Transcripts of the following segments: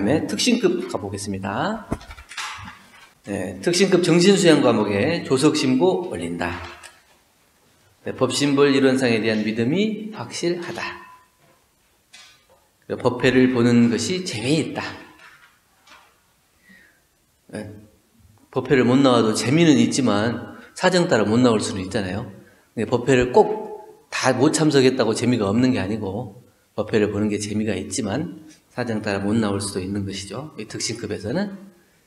다음에 특신급 가보겠습니다. 네, 특신급 정신수양 과목에 조석신보 올린다. 네, 법신볼 이론상에 대한 믿음이 확실하다. 법회를 보는 것이 재미있다. 네, 법회를 못 나와도 재미는 있지만 사정 따라 못 나올 수는 있잖아요. 근데 법회를 꼭 다 못 참석했다고 재미가 없는 게 아니고 법회를 보는 게 재미가 있지만 사정 따라 못 나올 수도 있는 것이죠. 이 특신급에서는.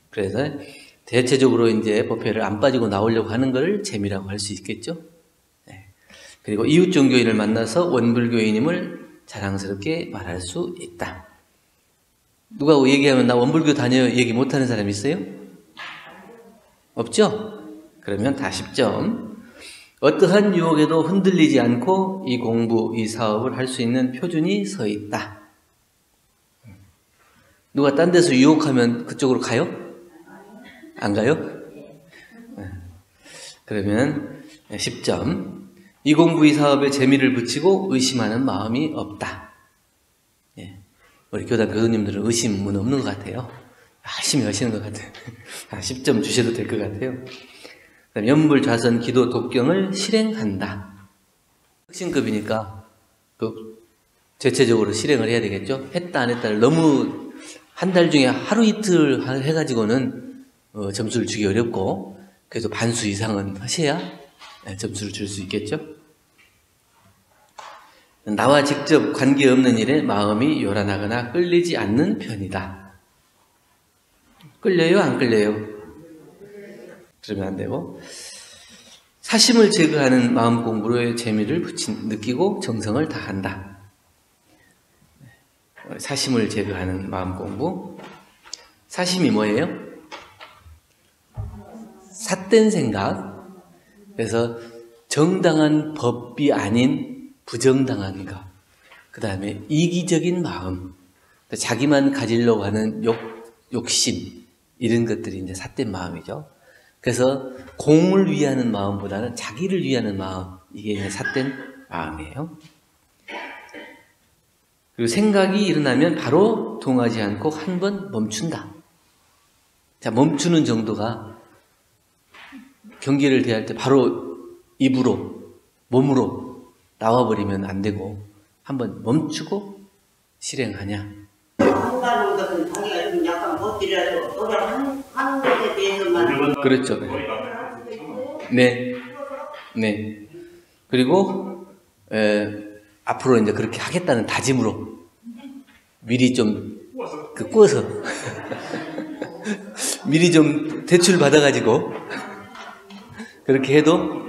그래서 대체적으로 이제 법회를 안 빠지고 나오려고 하는 걸 재미라고 할 수 있겠죠. 네. 그리고 이웃 종교인을 만나서 원불교인임을 자랑스럽게 말할 수 있다. 누가 얘기하면 나 원불교 다녀요 얘기 못하는 사람 있어요? 없죠? 그러면 다 10점. 어떠한 유혹에도 흔들리지 않고 이 공부, 이 사업을 할 수 있는 표준이 서 있다. 누가 딴 데서 유혹하면 그쪽으로 가요? 안 가요? 그러면 10점. 이 공부, 이 사업에 재미를 붙이고 의심하는 마음이 없다. 우리 교단 교수님들은 의심은 없는 것 같아요. 열심히 하시는 것 같아요. 10점 주셔도 될 것 같아요. 연불, 좌선, 기도, 독경을 실행한다. 특신급이니까 대체적으로 실행을 해야 되겠죠. 했다 안 했다를 너무 한 달 중에 하루 이틀 해가지고는 점수를 주기 어렵고 그래도 반수 이상은 하셔야 점수를 줄 수 있겠죠. 나와 직접 관계없는 일에 마음이 요란하거나 끌리지 않는 편이다. 끌려요? 안 끌려요? 그러면 안 되고, 사심을 제거하는 마음 공부로의 재미를 느끼고 정성을 다한다. 사심을 제거하는 마음 공부. 사심이 뭐예요? 삿된 생각. 그래서 정당한 법이 아닌 부정당한 것. 그 다음에 이기적인 마음. 자기만 가지려고 하는 욕심. 이런 것들이 이제 삿된 마음이죠. 그래서 공을 위하는 마음보다는 자기를 위하는 마음, 이게 이제 삿된 마음이에요. 그리고 생각이 일어나면 바로 동하지 않고 한 번 멈춘다. 자, 멈추는 정도가 경계를 대할 때 바로 입으로, 몸으로 나와버리면 안 되고 한 번 멈추고 실행하냐. 한다는 것은 자기가 좀 약간 못들여도 노력하는 것에 대해서만. 그렇죠. 네. 네. 그리고, 앞으로 이제 그렇게 하겠다는 다짐으로 미리 좀, 꾸어서. 미리 좀 대출 받아가지고, 그렇게 해도,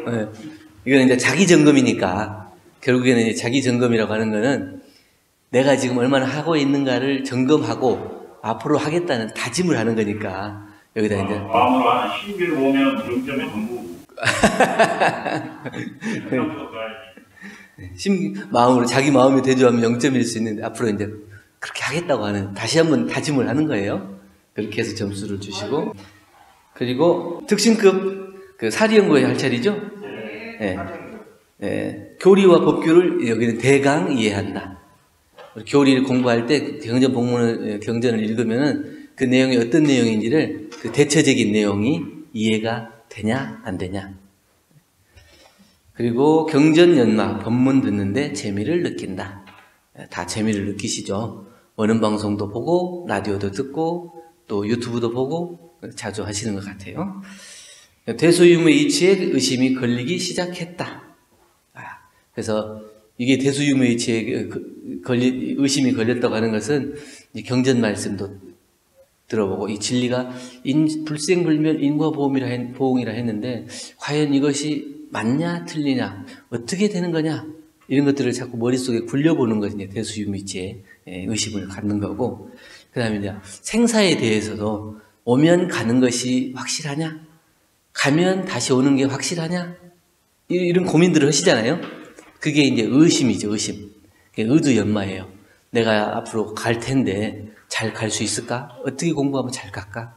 이거는 이제 자기 점검이니까, 결국에는 이제 자기 점검이라고 하는 거는 내가 지금 얼마나 하고 있는가를 점검하고 앞으로 하겠다는 다짐을 하는 거니까 여기다 이제 마음으로 한 10일 오면 0점에 전부 마음으로 자기 마음에 대조하면 0점일 수 있는데 앞으로 이제 그렇게 하겠다고 하는 다시 한번 다짐을 하는 거예요. 그렇게 해서 점수를 주시고 그리고 특신급 그 사리연구회 할 차례죠. 교리와 법규를 여기는 대강 이해한다. 교리를 공부할 때 경전 복문을 경전을 읽으면은 그 내용이 어떤 내용인지를 그 대처적인 내용이 이해가 되냐 안 되냐. 그리고 경전 연마 법문 듣는데 재미를 느낀다. 다 재미를 느끼시죠. 원음 방송도 보고 라디오도 듣고 또 유튜브도 보고 자주 하시는 것 같아요. 대소유무의 이치에 의심이 걸리기 시작했다. 그래서 이게 대소유무의치에 의심이 걸렸다고 하는 것은 경전 말씀도 들어보고 이 진리가 불생불멸 인과보응이라 했는데 과연 이것이 맞냐 틀리냐 어떻게 되는 거냐 이런 것들을 자꾸 머릿속에 굴려보는 것이 대소유무의치에 의심을 갖는 거고 그 다음에 이제 생사에 대해서도 오면 가는 것이 확실하냐 가면 다시 오는 게 확실하냐 이런 고민들을 하시잖아요. 그게 이제 의심이죠, 의심. 의두연마예요. 내가 앞으로 갈 텐데 잘 갈 수 있을까? 어떻게 공부하면 잘 갈까?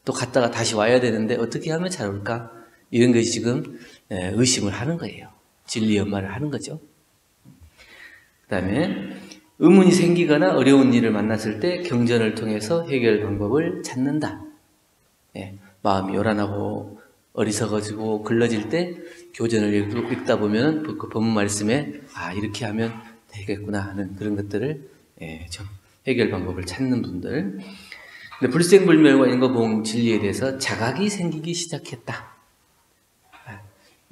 또 갔다가 다시 와야 되는데 어떻게 하면 잘 올까? 이런 것이 지금 의심을 하는 거예요. 진리연마를 하는 거죠. 그 다음에 의문이 생기거나 어려운 일을 만났을 때 경전을 통해서 해결 방법을 찾는다. 예, 마음이 요란하고 어리석어지고 글러질 때 교전을 읽다 보면 그 법문 말씀에 이렇게 하면 되겠구나 하는 그런 것들을 좀 해결 방법을 찾는 분들. 근데 불생불멸과 인과보험 진리에 대해서 자각이 생기기 시작했다.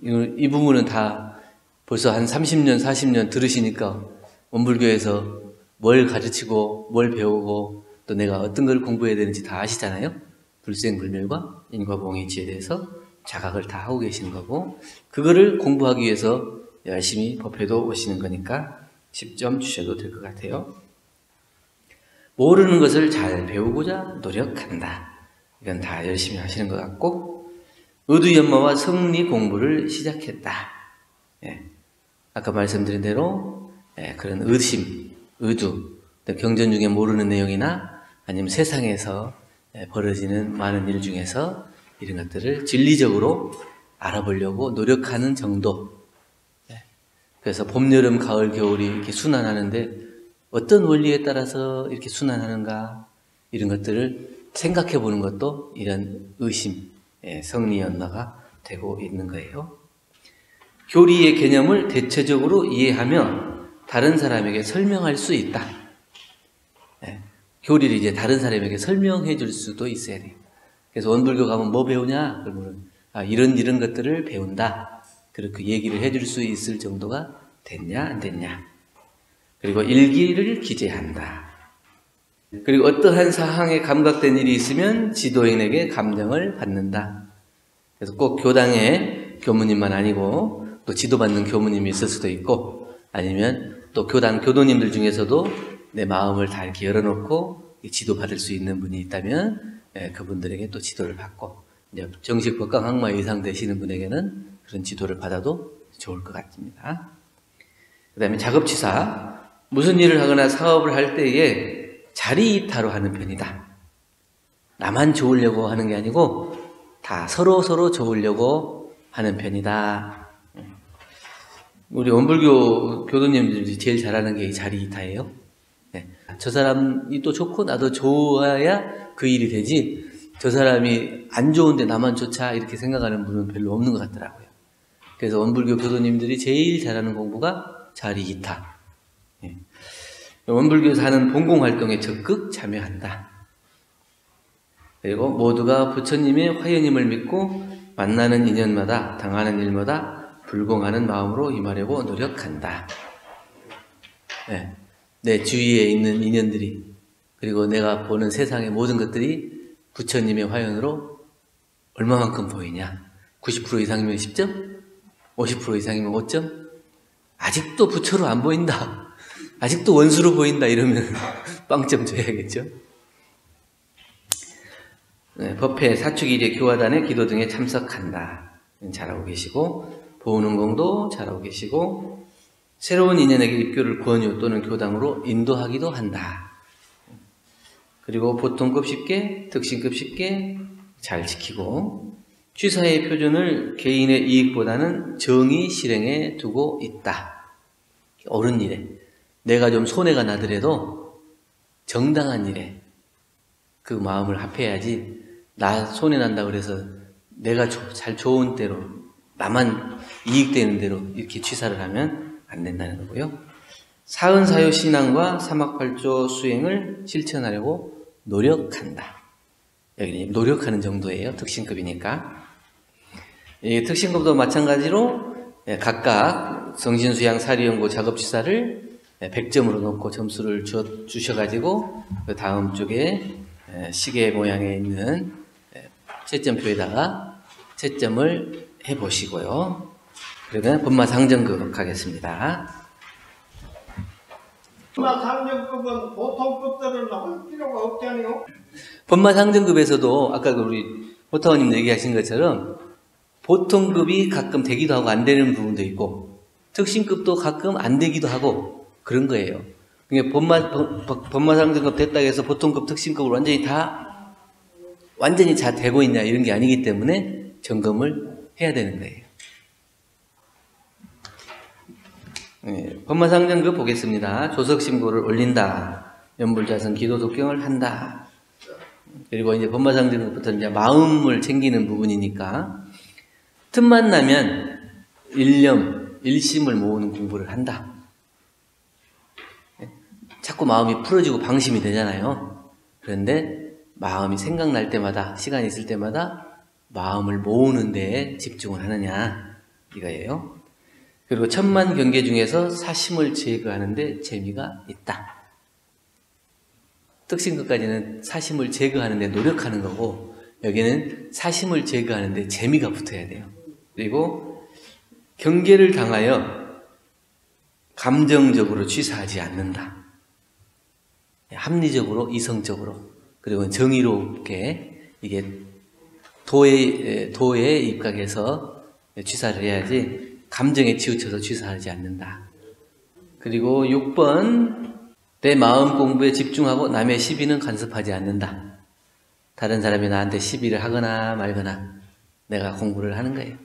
이 부분은 다 벌써 한 30년, 40년 들으시니까 원불교에서 뭘 가르치고 뭘 배우고 또 내가 어떤 걸 공부해야 되는지 다 아시잖아요. 불생불멸과 인과보험의 이치에 대해서 자각을 다 하고 계시는 거고, 그거를 공부하기 위해서 열심히 법회도 오시는 거니까 10점 주셔도 될 것 같아요. 모르는 것을 잘 배우고자 노력한다. 이건 다 열심히 하시는 것 같고, 의두연마와 성리 공부를 시작했다. 아까 말씀드린 대로 그런 의심, 의두, 경전 중에 모르는 내용이나 아니면 세상에서 벌어지는 많은 일 중에서 이런 것들을 진리적으로 알아보려고 노력하는 정도. 그래서 봄, 여름, 가을, 겨울이 이렇게 순환하는데 어떤 원리에 따라서 이렇게 순환하는가, 이런 것들을 생각해 보는 것도 이런 의심, 성리연마가 되고 있는 거예요. 교리의 개념을 대체적으로 이해하며 다른 사람에게 설명할 수 있다. 교리를 이제 다른 사람에게 설명해 줄 수도 있어야 돼요. 그래서 원불교 가면 뭐 배우냐? 그러면 이런 것들을 배운다. 그렇게 얘기를 해줄 수 있을 정도가 됐냐 안 됐냐. 그리고 일기를 기재한다. 그리고 어떠한 사항에 감각된 일이 있으면 지도인에게 감정을 받는다. 그래서 꼭 교당의 교무님만 아니고 또 지도받는 교무님이 있을 수도 있고, 아니면 또 교당 교도님들 중에서도 내 마음을 다 이렇게 열어놓고 지도받을 수 있는 분이 있다면 그분들에게 또 지도를 받고, 이제 정식 법강학마 이상 되시는 분에게는 그런 지도를 받아도 좋을 것 같습니다. 그 다음에 작업치사, 무슨 일을 하거나 사업을 할 때에 자리이타로 하는 편이다. 나만 좋으려고 하는 게 아니고 다 서로 좋으려고 하는 편이다. 우리 원불교 교도님들이 제일 잘하는 게 이 자리이타예요. 저 사람이 또 좋고 나도 좋아야 그 일이 되지, 저 사람이 안 좋은데 나만 좋자 이렇게 생각하는 분은 별로 없는 것 같더라고요. 그래서 원불교 교도님들이 제일 잘하는 공부가 자리이타. 원불교에서 하는 본공활동에 적극 참여한다. 그리고 모두가 부처님의 화연임을 믿고 만나는 인연마다 당하는 일마다 불공하는 마음으로 임하려고 노력한다. 내 주위에 있는 인연들이, 그리고 내가 보는 세상의 모든 것들이 부처님의 화연으로 얼마만큼 보이냐. 90% 이상이면 10점? 50% 이상이면 5점? 아직도 부처로 안 보인다, 아직도 원수로 보인다 이러면 빵점 줘야겠죠. 법회, 사축일의 교화단의 기도 등에 참석한다. 잘하고 계시고, 보은운공도 잘하고 계시고, 새로운 인연에게 입교를 권유 또는 교당으로 인도하기도 한다. 그리고 보통급 10개, 특신급 10개 잘 지키고, 취사의 표준을 개인의 이익보다는 정의 실행에 두고 있다. 옳은 일에, 내가 좀 손해가 나더라도 정당한 일에 그 마음을 합해야지, 나 손해 난다 그래서 내가 잘 좋은 대로, 나만 이익되는 대로 이렇게 취사를 하면 안 된다는 거고요. 사은사요 신앙과 사막팔조 수행을 실천하려고 노력한다. 여기는 노력하는 정도예요. 특신급이니까. 이 특신급도 마찬가지로 각각 성신수양 사리연고 작업치사를 100점으로 놓고 점수를 주셔가지고 그 다음 쪽에 시계 모양에 있는 채점표에다가 채점을 해보시고요. 그러면 법마상정급 가겠습니다. 법마상정급은 보통급들은 할 필요가 없잖아요. 법마상정급에서도 아까 우리 호타원님 얘기하신 것처럼 보통급이 가끔 되기도 하고 안 되는 부분도 있고, 특신급도 가끔 안 되기도 하고 그런 거예요. 그러니까 법마상정급 됐다 해서 보통급, 특신급을 완전히 다 되고 있냐 이런 게 아니기 때문에 점검을 해야 되는 거예요. 법마상정급 보겠습니다. 조석신고를 올린다. 연불자선 기도독경을 한다. 그리고 이제 법마상정급부터 이제 마음을 챙기는 부분이니까 틈만 나면 일념, 일심을 모으는 공부를 한다. 자꾸 마음이 풀어지고 방심이 되잖아요. 그런데 마음이 생각날 때마다, 시간이 있을 때마다 마음을 모으는 데에 집중을 하느냐 이거예요. 그리고 천만 경계 중에서 사심을 제거하는 데 재미가 있다. 특신급까지는 사심을 제거하는 데 노력하는 거고, 여기는 사심을 제거하는 데 재미가 붙어야 돼요. 그리고 경계를 당하여 감정적으로 취사하지 않는다. 합리적으로, 이성적으로, 그리고 정의롭게, 이게 도에 입각해서 취사를 해야지 감정에 치우쳐서 취사하지 않는다. 그리고 6번, 내 마음 공부에 집중하고 남의 시비는 간섭하지 않는다. 다른 사람이 나한테 시비를 하거나 말거나 내가 공부를 하는 거예요.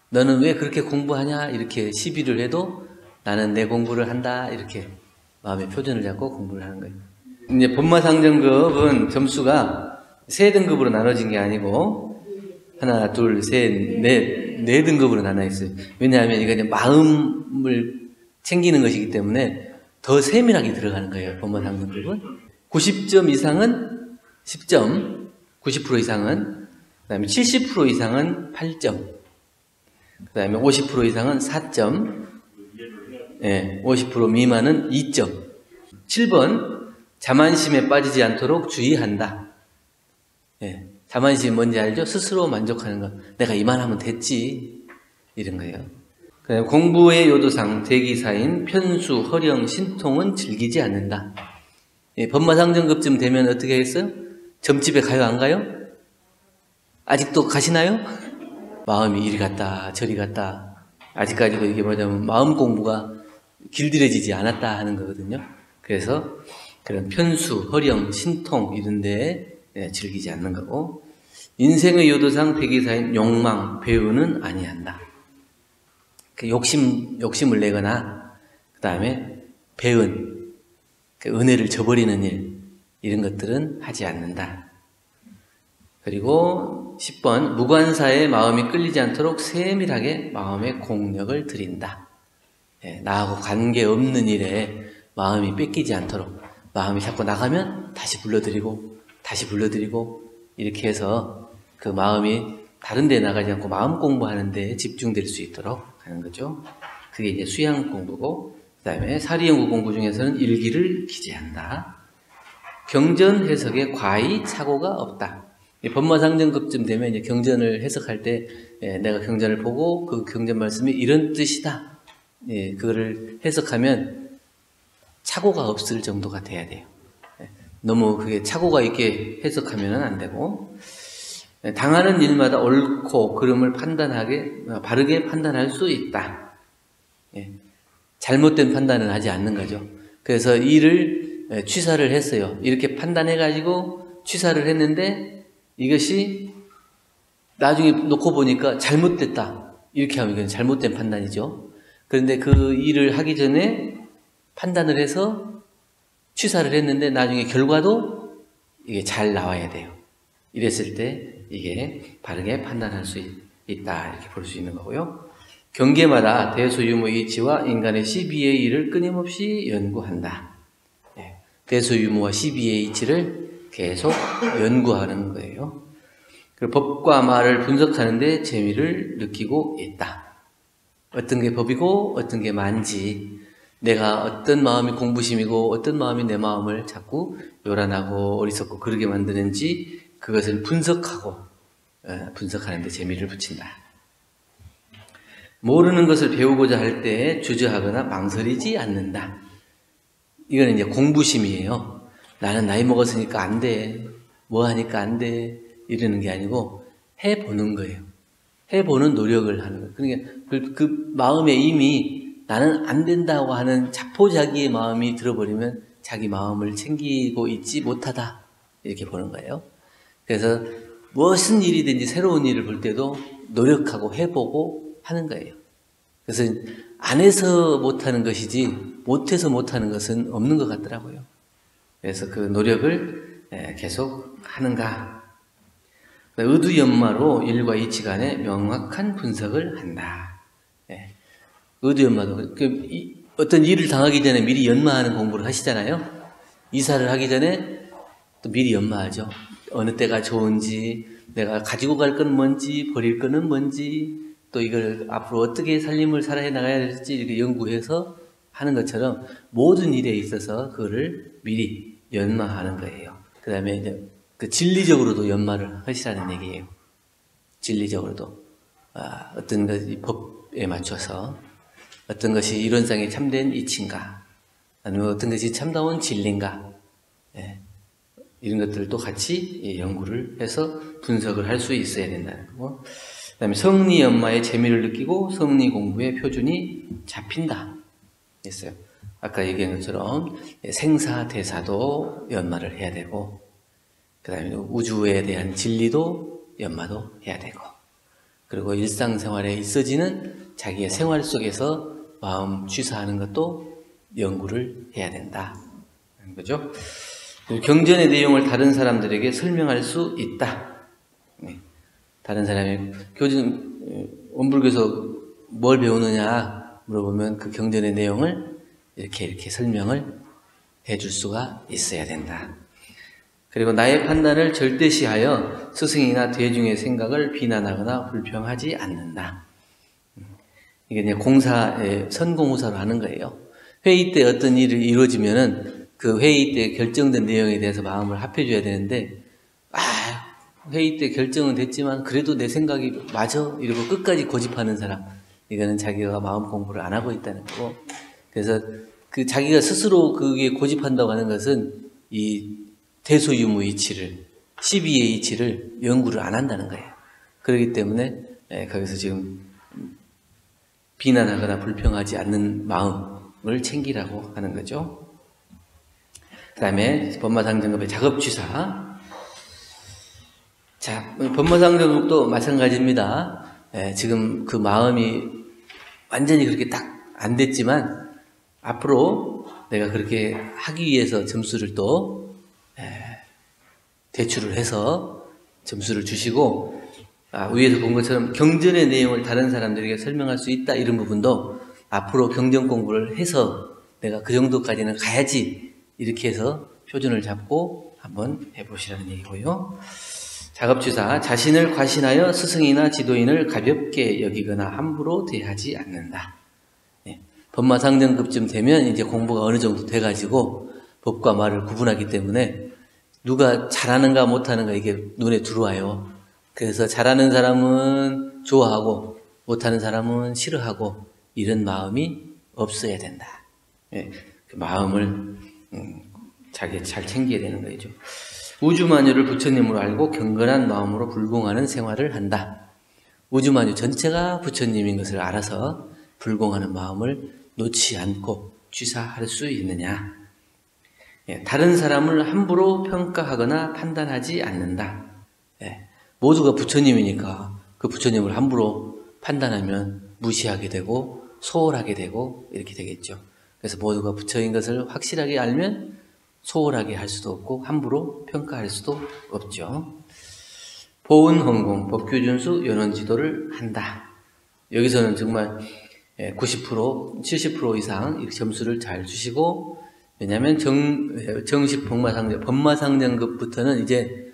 너는 왜 그렇게 공부하냐 이렇게 시비를 해도 나는 내 공부를 한다 이렇게 마음의 표준을 잡고 공부를 하는 거예요. 이제 법마상정급은 점수가 3등급으로 나눠진 게 아니고 하나, 둘, 셋, 네 등급으로 나눠 있어요. 왜냐하면 이거 이제 마음을 챙기는 것이기 때문에 더 세밀하게 들어가는 거예요. 법마상정급은 90점 이상은 10점, 90% 이상은, 그 다음에 70% 이상은 8점, 그 다음에 50% 이상은 4점, 50% 미만은 2점. 7번, 자만심에 빠지지 않도록 주의한다. 자만심이 뭔지 알죠? 스스로 만족하는 것. 내가 이만하면 됐지. 이런 거예요. 그다음에 공부의 요도상, 대기사인, 편수, 허령, 신통은 즐기지 않는다. 법마상정급쯤 되면 어떻게 했어요? 점집에 가요, 안 가요? 아직도 가시나요? 마음이 이리 갔다, 저리 갔다. 아직까지도 이게 뭐냐면 마음 공부가 길들여지지 않았다 하는 거거든요. 그래서 그런 편수, 허령, 신통 이런 데에 즐기지 않는 거고, 인생의 요도상 대기사인 욕망, 배우는 아니한다. 욕심을 내거나 그 다음에 배은, 은혜를 저버리는 일 이런 것들은 하지 않는다. 그리고 10번 무관사에 마음이 끌리지 않도록 세밀하게 마음의 공력을 들인다. 나하고 관계없는 일에 마음이 뺏기지 않도록 마음이 자꾸 나가면 다시 불러들이고 다시 불러들이고 이렇게 해서 그 마음이 다른 데 나가지 않고 마음 공부하는 데 집중될 수 있도록 하는 거죠. 그게 이제 수양 공부고, 그 다음에 사리연구 공부 중에서는 일기를 기재한다. 경전 해석에 과히 착오가 없다. 법마상정급쯤 되면 이제 경전을 해석할 때 내가 경전을 보고 그 경전 말씀이 이런 뜻이다. 그거를 해석하면 착오가 없을 정도가 돼야 돼요. 너무 그게 착오가 있게 해석하면 안 되고, 당하는 일마다 옳고 그름을 바르게 판단할 수 있다. 잘못된 판단은 하지 않는 거죠. 그래서 일을 취사를 했어요. 이렇게 판단해가지고 취사를 했는데 이것이 나중에 놓고 보니까 잘못됐다. 이렇게 하면 이건 잘못된 판단이죠. 그런데 그 일을 하기 전에 판단을 해서 취사를 했는데 나중에 결과도 이게 잘 나와야 돼요. 이랬을 때 이게 바르게 판단할 수 있다 이렇게 볼 수 있는 거고요. 경계마다 대소유무 이치와 인간의 시비의 일을 끊임없이 연구한다. 대소유무와 시비의 이치를 계속 연구하는 거예요. 그리고 법과 말을 분석하는 데 재미를 느끼고 있다. 어떤 게 법이고 어떤 게 만지, 내가 어떤 마음이 공부심이고 어떤 마음이 내 마음을 자꾸 요란하고 어리석고 그러게 만드는지 그것을 분석하는 데 재미를 붙인다. 모르는 것을 배우고자 할 때 주저하거나 망설이지 않는다. 이거는 이제 공부심이에요. 나는 나이 먹었으니까 안 돼. 뭐 하니까 안 돼. 이러는 게 아니고 해보는 거예요. 해보는 노력을 하는 거예요. 그러니까 그 마음에 이미 나는 안 된다고 하는 자포자기의 마음이 들어버리면 자기 마음을 챙기고 있지 못하다. 이렇게 보는 거예요. 그래서 무슨 일이든지 새로운 일을 볼 때도 노력하고 해보고 하는 거예요. 그래서 안 해서 못하는 것이지 못해서 못하는 것은 없는 것 같더라고요. 그래서 그 노력을 계속 하는가. 의두연마로 일과 이치 간의 명확한 분석을 한다. 의두연마도 어떤 일을 당하기 전에 미리 연마하는 공부를 하시잖아요. 이사를 하기 전에 또 미리 연마하죠. 어느 때가 좋은지, 내가 가지고 갈 건 뭔지, 버릴 거는 뭔지, 또 이걸 앞으로 어떻게 삶을 살아야 나가야 될지 이렇게 연구해서 하는 것처럼 모든 일에 있어서 그거를 미리 연마하는 거예요. 그 다음에 이제 그 진리적으로도 연마를 하시라는 얘기예요. 진리적으로도. 어떤 것이 법에 맞춰서 어떤 것이 이론상에 참된 이치인가, 아니면 어떤 것이 참다운 진리인가, 이런 것들도 같이 연구를 해서 분석을 할 수 있어야 된다는 거고, 그 다음에 성리 연마의 재미를 느끼고 성리 공부의 표준이 잡힌다 했어요. 아까 얘기한 것처럼 생사대사도 연마를 해야 되고, 그 다음에 우주에 대한 진리도 연마도 해야 되고, 그리고 일상생활에 있어지는 자기의 생활 속에서 마음 취사하는 것도 연구를 해야 된다. 그죠? 경전의 내용을 다른 사람들에게 설명할 수 있다. 다른 사람이 원불교에서 뭘 배우느냐 물어보면 그 경전의 내용을 이렇게 설명을 해줄 수가 있어야 된다. 그리고 나의 판단을 절대시하여 스승이나 대중의 생각을 비난하거나 불평하지 않는다. 이게 이제 공사에 선공후사로 하는 거예요. 회의 때 어떤 일이 이루어지면은 그 회의 때 결정된 내용에 대해서 마음을 합해줘야 되는데, 회의 때 결정은 됐지만 그래도 내 생각이 맞아 이러고 끝까지 고집하는 사람, 이거는 자기가 마음 공부를 안 하고 있다는 거고, 그래서 그 자기가 스스로 그게 고집한다고 하는 것은 이 대소유무 이치를, 12의 이치를 연구를 안 한다는 거예요. 그렇기 때문에 거기서 지금 비난하거나 불평하지 않는 마음을 챙기라고 하는 거죠. 그 다음에 법마상정급의 작업취사. 자, 법마상정급도 마찬가지입니다. 지금 그 마음이 완전히 그렇게 딱 안 됐지만 앞으로 내가 그렇게 하기 위해서 점수를 또 대출을 해서 점수를 주시고, 위에서 본 것처럼 경전의 내용을 다른 사람들에게 설명할 수 있다, 이런 부분도 앞으로 경전 공부를 해서 내가 그 정도까지는 가야지, 이렇게 해서 표준을 잡고 한번 해보시라는 얘기고요. 작업취사. 자신을 과신하여 스승이나 지도인을 가볍게 여기거나 함부로 대하지 않는다. 법마상정급쯤 되면 이제 공부가 어느 정도 돼가지고 법과 말을 구분하기 때문에 누가 잘하는가 못하는가 이게 눈에 들어와요. 그래서 잘하는 사람은 좋아하고 못하는 사람은 싫어하고, 이런 마음이 없어야 된다. 그 마음을 자기 잘 챙겨야 되는 거죠. 우주만유를 부처님으로 알고 경건한 마음으로 불공하는 생활을 한다. 우주만유 전체가 부처님인 것을 알아서 불공하는 마음을 놓지 않고 취사할 수 있느냐. 다른 사람을 함부로 평가하거나 판단하지 않는다. 모두가 부처님이니까 그 부처님을 함부로 판단하면 무시하게 되고 소홀하게 되고 이렇게 되겠죠. 그래서 모두가 부처인 것을 확실하게 알면 소홀하게 할 수도 없고 함부로 평가할 수도 없죠. 보은헌공, 법규준수, 연원지도를 한다. 여기서는 정말 90%, 70% 이상 이렇게 점수를 잘 주시고, 왜냐하면 정식 법마상정급부터는 이제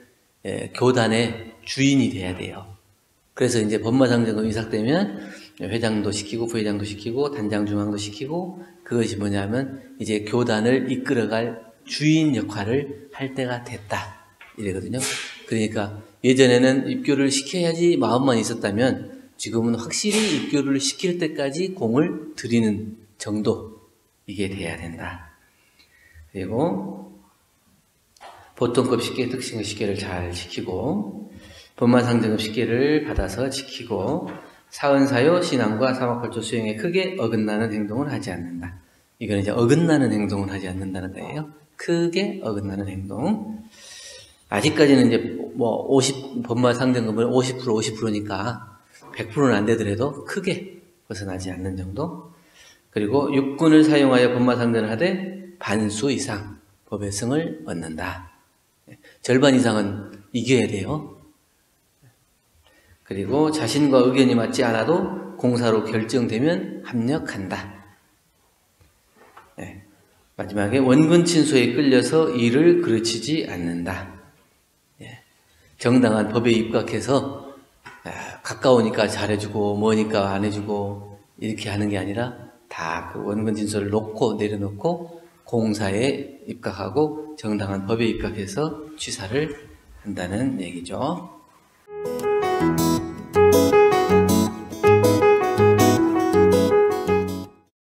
교단의 주인이 돼야 돼요. 그래서 이제 법마상정급 이삭되면 회장도 시키고 부회장도 시키고 단장 중앙도 시키고, 그것이 뭐냐면 이제 교단을 이끌어갈 주인 역할을 할 때가 됐다, 이래거든요. 그러니까 예전에는 입교를 시켜야지 마음만 있었다면 지금은 확실히 입교를 시킬 때까지 공을 들이는 정도, 이게 돼야 된다. 그리고 보통급 식계, 특징급 식계를 잘 지키고, 법마상정급 식계를 받아서 지키고, 사은사요 신앙과 사막불조 수행에 크게 어긋나는 행동을 하지 않는다. 이건 이제 어긋나는 행동을 하지 않는다는 거예요. 크게 어긋나는 행동. 아직까지는 이제 법마상정급은 50%, 50%니까 100%는 안 되더라도 크게 벗어나지 않는 정도. 그리고 육군을 사용하여 법마 상대를 하되 반수 이상 법의 승을 얻는다. 절반 이상은 이겨야 돼요. 그리고 자신과 의견이 맞지 않아도 공사로 결정되면 합력한다. 네. 마지막에 원군 친소에 끌려서 일을 그르치지 않는다. 네. 정당한 법에 입각해서 가까우니까 잘해주고 머니까 안 해주고 이렇게 하는 게 아니라 다 그 원군 친소를 놓고 내려놓고 공사에 입각하고 정당한 법에 입각해서 취사를 한다는 얘기죠.